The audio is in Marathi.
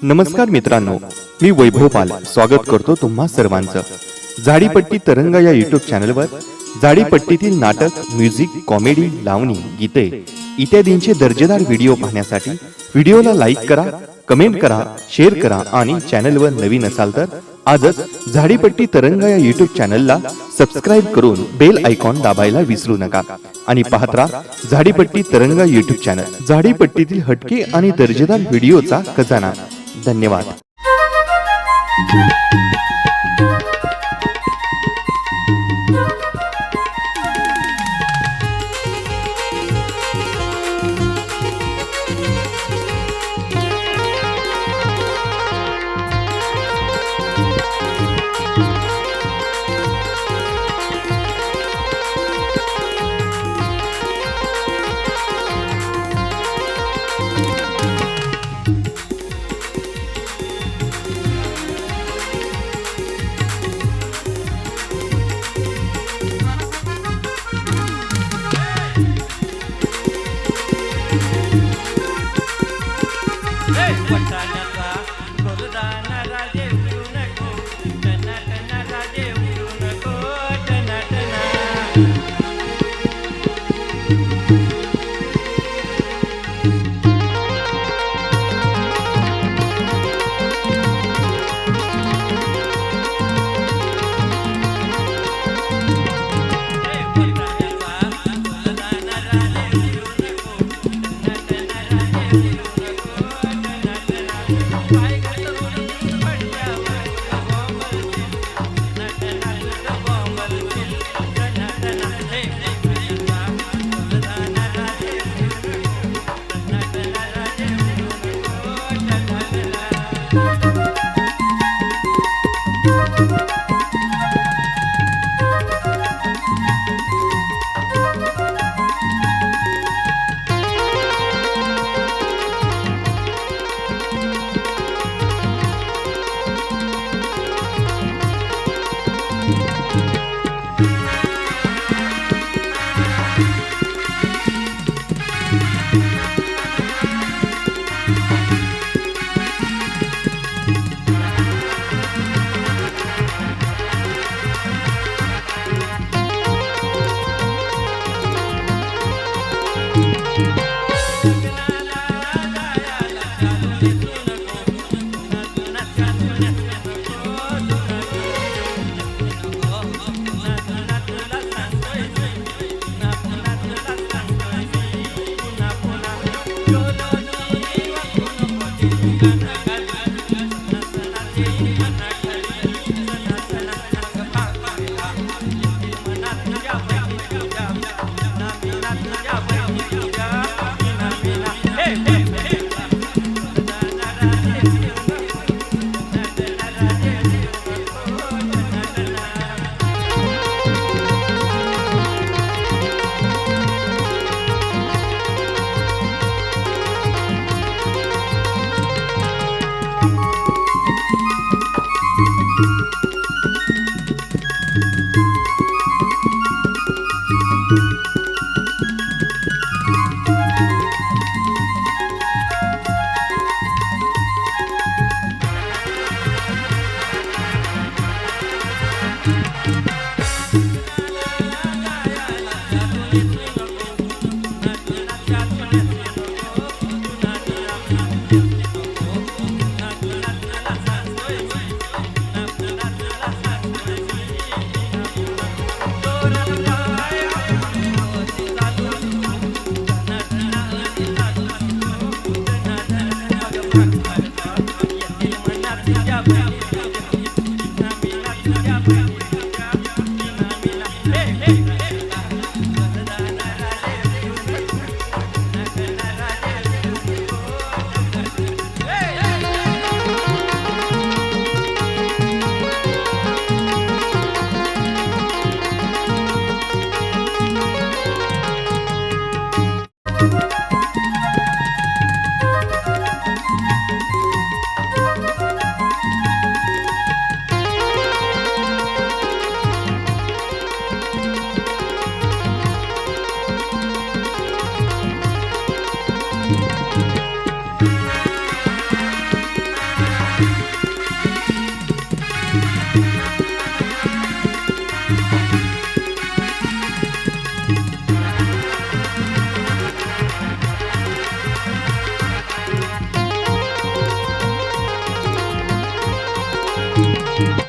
नमस्कार मित्रांनो, मी वैभव पाल स्वागत करतो तुम्हा सर्वांचं झाडीपट्टी तरंग या युट्यूब चॅनलवर। झाडीपट्टीतील नाटक, म्युझिक, कॉमेडी, लावणी, गीते इत्यादींचे दर्जेदार व्हिडिओ पाहण्यासाठी व्हिडिओला लाईक करा, कमेंट करा, शेअर करा आणि चॅनलवर नवीन असाल तर आजच झाडीपट्टी तरंग या युट्यूब चॅनलला सबस्क्राइब करून बेल आयकॉन दाबायला विसरू नका आणि पाहत राहा झाडीपट्टी तरंग युट्यूब चॅनल। झाडीपट्टीतील हटके आणि दर्जेदार व्हिडिओचा खजाना। धन्यवाद। Thank you.